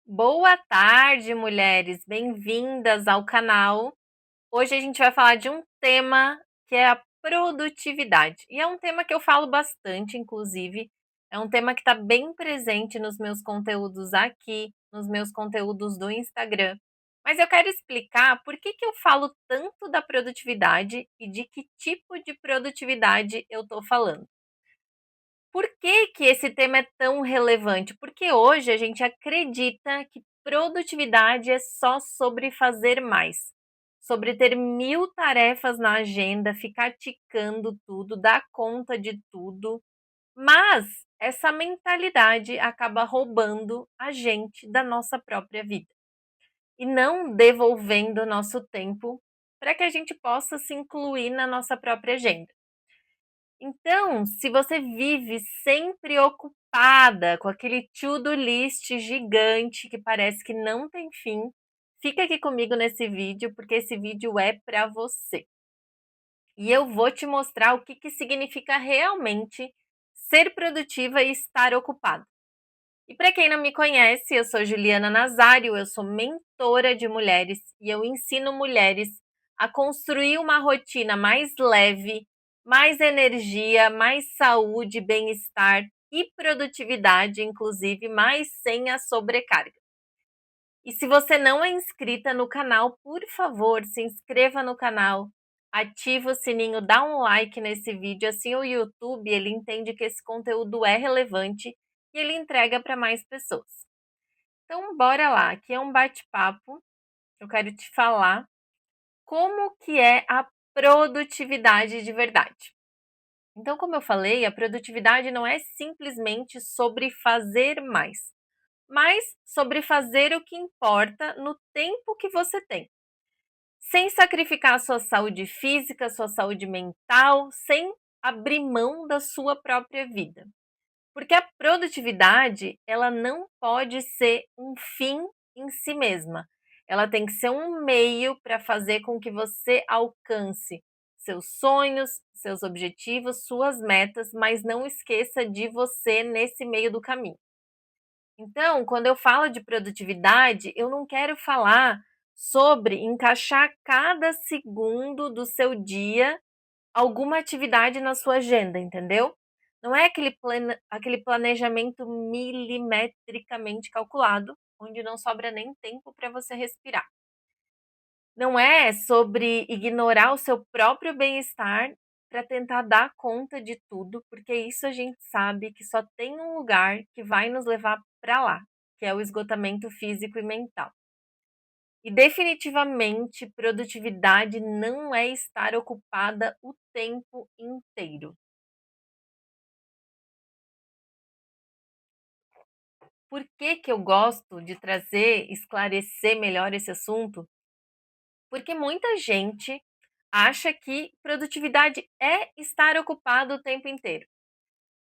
Boa tarde, mulheres. Bem-vindas ao canal. Hoje a gente vai falar de um tema que é a produtividade. E é um tema que eu falo bastante, inclusive. É um tema que está bem presente nos meus conteúdos aqui, nos meus conteúdos do Instagram. Mas eu quero explicar por que eu falo tanto da produtividade e de que tipo de produtividade eu estou falando. Por que esse tema é tão relevante? Porque hoje a gente acredita que produtividade é só sobre fazer mais, sobre ter 1000 tarefas na agenda, ficar ticando tudo, dar conta de tudo, mas essa mentalidade acaba roubando a gente da nossa própria vida e não devolvendo o nosso tempo para que a gente possa se incluir na nossa própria agenda. Então, se você vive sempre ocupada com aquele to-do list gigante que parece que não tem fim, fica aqui comigo nesse vídeo, porque esse vídeo é para você. E eu vou te mostrar o que significa realmente ser produtiva e estar ocupada. E para quem não me conhece, eu sou Juliana Nazário, eu sou mentora de mulheres e eu ensino mulheres a construir uma rotina mais leve, mais energia, mais saúde, bem-estar e produtividade, inclusive, mas sem a sobrecarga. E se você não é inscrita no canal, por favor, se inscreva no canal, ativa o sininho, dá um like nesse vídeo, assim o YouTube ele entende que esse conteúdo é relevante e ele entrega para mais pessoas. Então, bora lá, aqui é um bate-papo, eu quero te falar como que é a produtividade de verdade. Então, como eu falei, a produtividade não é simplesmente sobre fazer mais, mas sobre fazer o que importa no tempo que você tem, sem sacrificar a sua saúde física, sua saúde mental, sem abrir mão da sua própria vida. Porque a produtividade, ela não pode ser um fim em si mesma. Ela tem que ser um meio para fazer com que você alcance seus sonhos, seus objetivos, suas metas, mas não esqueça de você nesse meio do caminho. Então, quando eu falo de produtividade, eu não quero falar sobre encaixar cada segundo do seu dia alguma atividade na sua agenda, entendeu? Não é aquele planejamento milimetricamente calculado, onde não sobra nem tempo para você respirar. Não é sobre ignorar o seu próprio bem-estar para tentar dar conta de tudo, porque isso a gente sabe que só tem um lugar que vai nos levar para lá, que é o esgotamento físico e mental. E definitivamente produtividade não é estar ocupada o tempo inteiro. Por que eu gosto de trazer, esclarecer melhor esse assunto? Porque muita gente acha que produtividade é estar ocupado o tempo inteiro.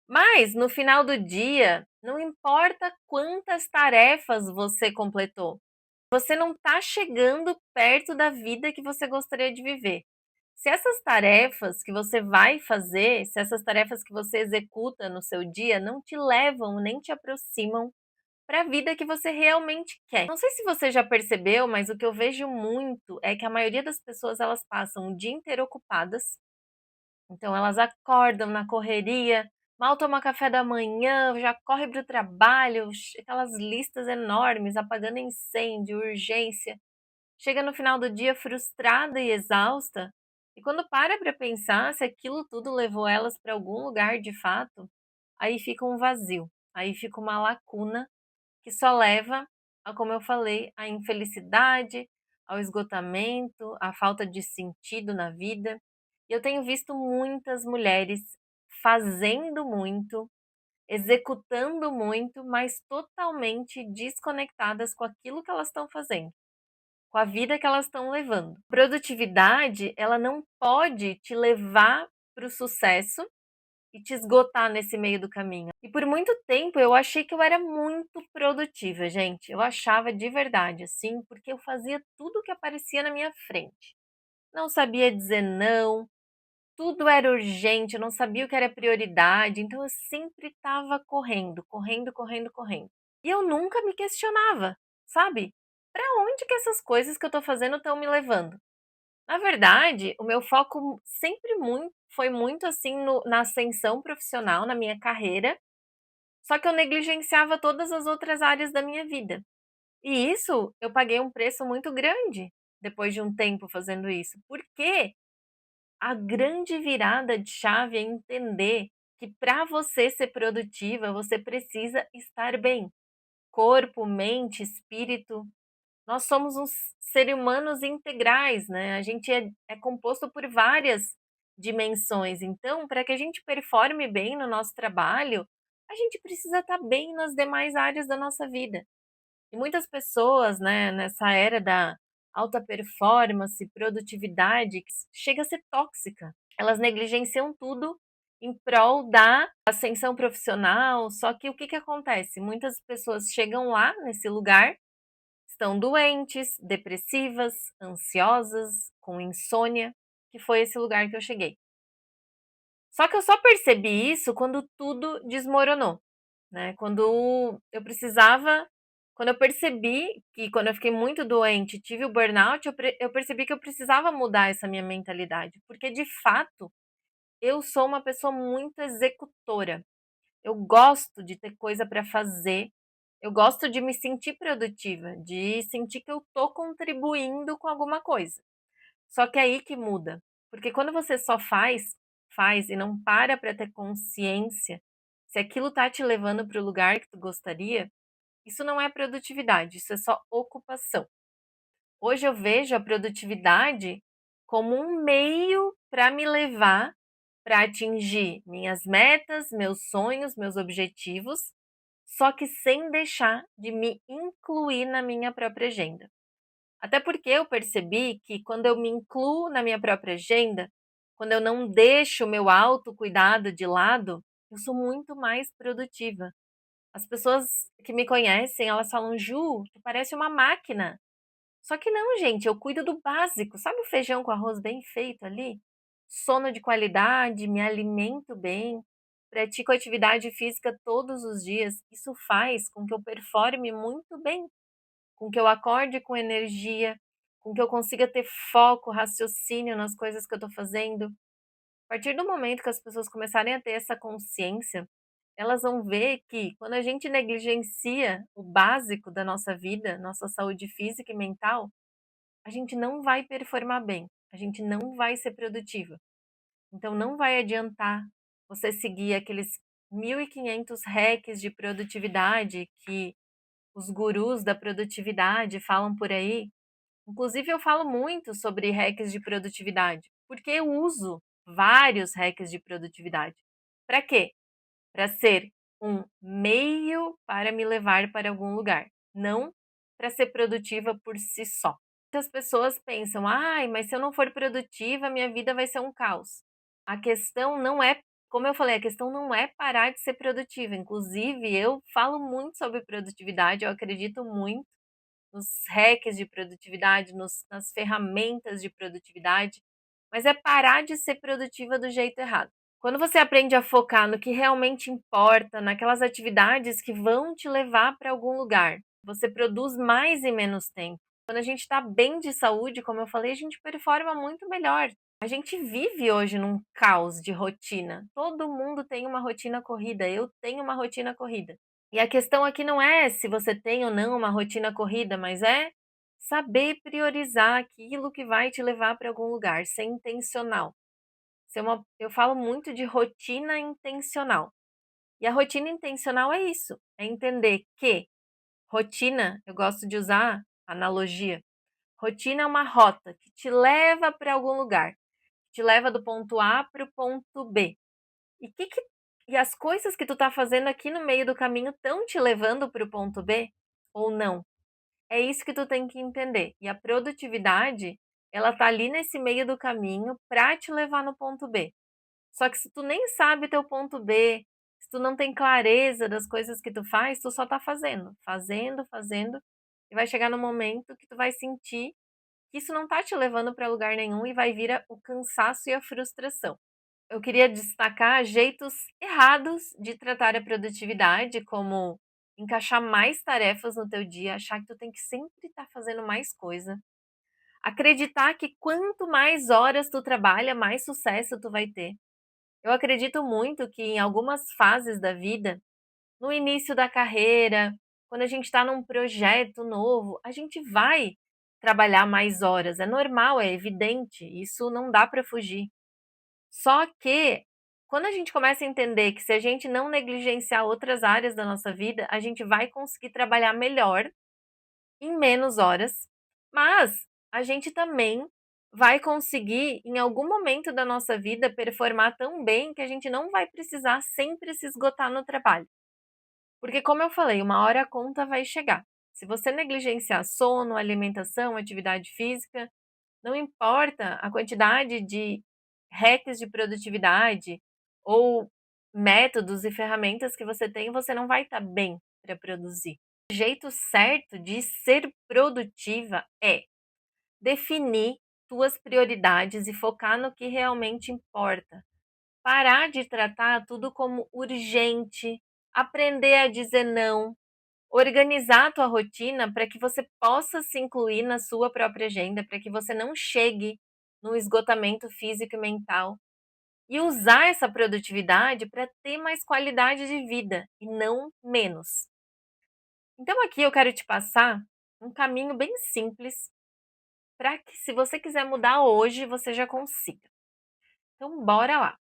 Mas no final do dia, não importa quantas tarefas você completou, você não está chegando perto da vida que você gostaria de viver. Se essas tarefas que você vai fazer, se essas tarefas que você executa no seu dia não te levam nem te aproximam para a vida que você realmente quer. Não sei se você já percebeu, mas o que eu vejo muito é que a maioria das pessoas elas passam o dia inteiro ocupadas. Então elas acordam na correria, mal tomam café da manhã, já corre para o trabalho, aquelas listas enormes, apagando incêndio, urgência. Chega no final do dia frustrada e exausta, e quando para pensar se aquilo tudo levou elas para algum lugar de fato, aí fica um vazio, aí fica uma lacuna que só leva a, como eu falei, a infelicidade, ao esgotamento, à falta de sentido na vida. E eu tenho visto muitas mulheres fazendo muito, executando muito, mas totalmente desconectadas com aquilo que elas estão fazendo, com a vida que elas estão levando. Produtividade, ela não pode te levar para o sucesso e te esgotar nesse meio do caminho. E por muito tempo eu achei que eu era muito produtiva, gente. Eu achava de verdade, assim, porque eu fazia tudo que aparecia na minha frente. Não sabia dizer não, tudo era urgente, eu não sabia o que era prioridade, então eu sempre estava correndo, correndo, correndo, correndo. E eu nunca me questionava. sabe? Para onde que essas coisas que eu tô fazendo estão me levando? Na verdade, o meu foco sempre foi muito assim na ascensão profissional, na minha carreira, só que eu negligenciava todas as outras áreas da minha vida. E isso eu paguei um preço muito grande depois de um tempo fazendo isso. Porque a grande virada de chave é entender que para você ser produtiva, você precisa estar bem. Corpo, mente, espírito. Nós somos uns seres humanos integrais, né? A gente é composto por várias dimensões. Então, para que a gente performe bem no nosso trabalho, a gente precisa estar bem nas demais áreas da nossa vida. E muitas pessoas, né, nessa era da alta performance, produtividade, que chega a ser tóxica. Elas negligenciam tudo em prol da ascensão profissional. Só que o que acontece? Muitas pessoas chegam lá nesse lugar, estão doentes, depressivas, ansiosas, com insônia, que foi esse lugar que eu cheguei. Só que eu só percebi isso quando tudo desmoronou, né? Quando eu percebi que quando eu fiquei muito doente, tive o burnout, eu percebi que eu precisava mudar essa minha mentalidade, porque de fato eu sou uma pessoa muito executora. Eu gosto de ter coisa para fazer. Eu gosto de me sentir produtiva, de sentir que eu estou contribuindo com alguma coisa. Só que é aí que muda, porque quando você só faz e não para ter consciência se aquilo tá te levando para o lugar que tu gostaria, isso não é produtividade, isso é só ocupação. Hoje eu vejo a produtividade como um meio para me levar para atingir minhas metas, meus sonhos, meus objetivos, só que sem deixar de me incluir na minha própria agenda. Até porque eu percebi que quando eu me incluo na minha própria agenda, quando eu não deixo o meu autocuidado de lado, eu sou muito mais produtiva. As pessoas que me conhecem, elas falam: "Ju, tu parece uma máquina". Só que não, gente, eu cuido do básico. Sabe o feijão com arroz bem feito ali? Sono de qualidade, me alimento bem, pratico atividade física todos os dias. Isso faz com que eu performe muito bem, com que eu acorde com energia, com que eu consiga ter foco, raciocínio nas coisas que eu estou fazendo. A partir do momento que as pessoas começarem a ter essa consciência, elas vão ver que quando a gente negligencia o básico da nossa vida, nossa saúde física e mental, a gente não vai performar bem, a gente não vai ser produtiva. Então não vai adiantar você seguir aqueles 1.500 hacks de produtividade que os gurus da produtividade falam por aí. Inclusive eu falo muito sobre hacks de produtividade, porque eu uso vários hacks de produtividade. Para quê? Para ser um meio para me levar para algum lugar, não para ser produtiva por si só. Muitas pessoas pensam: "Ai, mas se eu não for produtiva, minha vida vai ser um caos". A questão não é, como eu falei, a questão não é parar de ser produtiva. Inclusive, eu falo muito sobre produtividade, eu acredito muito nos hacks de produtividade, nas ferramentas de produtividade, mas é parar de ser produtiva do jeito errado. Quando você aprende a focar no que realmente importa, naquelas atividades que vão te levar para algum lugar, você produz mais em menos tempo. Quando a gente está bem de saúde, como eu falei, a gente performa muito melhor. A gente vive hoje num caos de rotina. Todo mundo tem uma rotina corrida. Eu tenho uma rotina corrida. E a questão aqui não é se você tem ou não uma rotina corrida, mas é saber priorizar aquilo que vai te levar para algum lugar, ser intencional. Eu falo muito de rotina intencional. E a rotina intencional é isso, é entender que rotina, eu gosto de usar analogia. Rotina é uma rota que te leva para algum lugar, te leva do ponto A para o ponto B. E e as coisas que tu tá fazendo aqui no meio do caminho estão te levando para o ponto B ou não? É isso que tu tem que entender. E a produtividade, ela tá ali nesse meio do caminho para te levar no ponto B. Só que se tu nem sabe teu ponto B, se tu não tem clareza das coisas que tu faz, tu só tá fazendo, e vai chegar no momento que tu vai sentir que isso não tá te levando para lugar nenhum e vai vir o cansaço e a frustração. Eu queria destacar jeitos errados de tratar a produtividade, como encaixar mais tarefas no teu dia, achar que tu tem que sempre estar fazendo mais coisa, acreditar que quanto mais horas tu trabalha, mais sucesso tu vai ter. Eu acredito muito que em algumas fases da vida, no início da carreira, quando a gente está num projeto novo, a gente vai trabalhar mais horas, é normal, é evidente, isso não dá para fugir. Só que, quando a gente começa a entender que se a gente não negligenciar outras áreas da nossa vida, a gente vai conseguir trabalhar melhor, em menos horas, mas a gente também vai conseguir, em algum momento da nossa vida, performar tão bem que a gente não vai precisar sempre se esgotar no trabalho. Porque, como eu falei, uma hora a conta vai chegar. Se você negligenciar sono, alimentação, atividade física, não importa a quantidade de hacks de produtividade ou métodos e ferramentas que você não vai estar bem para produzir. O jeito certo de ser produtiva é definir suas prioridades e focar no que realmente importa. Parar de tratar tudo como urgente, aprender a dizer não, organizar a tua rotina para que você possa se incluir na sua própria agenda, para que você não chegue no esgotamento físico e mental. E usar essa produtividade para ter mais qualidade de vida e não menos. Então aqui eu quero te passar um caminho bem simples para que, se você quiser mudar hoje, você já consiga. Então bora lá.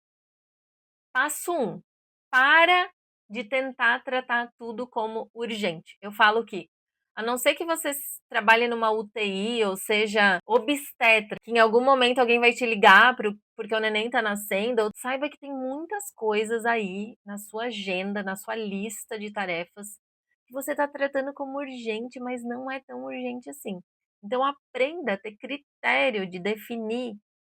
Passo 1: para de tentar tratar tudo como urgente. Eu falo que, a não ser que você trabalhe numa UTI ou seja obstetra, que em algum momento alguém vai te ligar porque o neném está nascendo, ou saiba que tem muitas coisas aí na sua agenda, na sua lista de tarefas, que você está tratando como urgente, mas não é tão urgente assim. Então aprenda a ter critério de definir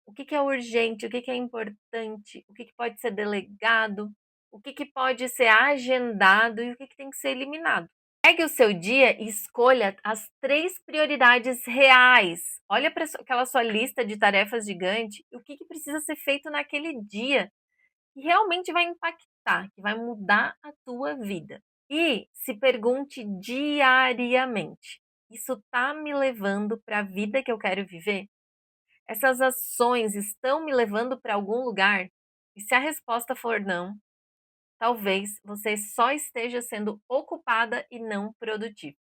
o que que é urgente, o que que é importante, o que que pode ser delegado, o que que pode ser agendado e o que que tem que ser eliminado. Pegue o seu dia e escolha as 3 prioridades reais. Olha para aquela sua lista de tarefas gigante e o que que precisa ser feito naquele dia, que realmente vai impactar, que vai mudar a tua vida. E se pergunte diariamente: isso está me levando para a vida que eu quero viver? Essas ações estão me levando para algum lugar? E se a resposta for não, talvez você só esteja sendo ocupada e não produtiva.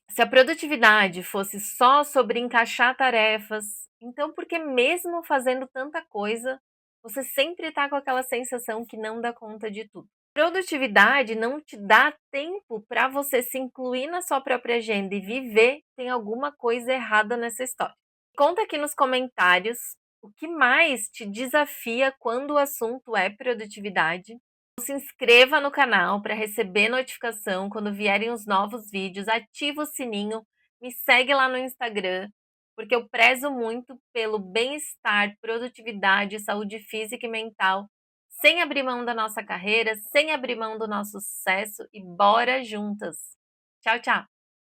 Se a produtividade fosse só sobre encaixar tarefas, então por que mesmo fazendo tanta coisa, você sempre está com aquela sensação que não dá conta de tudo? Produtividade não te dá tempo para você se incluir na sua própria agenda e viver, tem alguma coisa errada nessa história. Conta aqui nos comentários o que mais te desafia quando o assunto é produtividade. Se inscreva no canal para receber notificação quando vierem os novos vídeos, ativa o sininho, me segue lá no Instagram, porque eu prezo muito pelo bem-estar, produtividade, saúde física e mental, sem abrir mão da nossa carreira, sem abrir mão do nosso sucesso, e bora juntas. Tchau, tchau!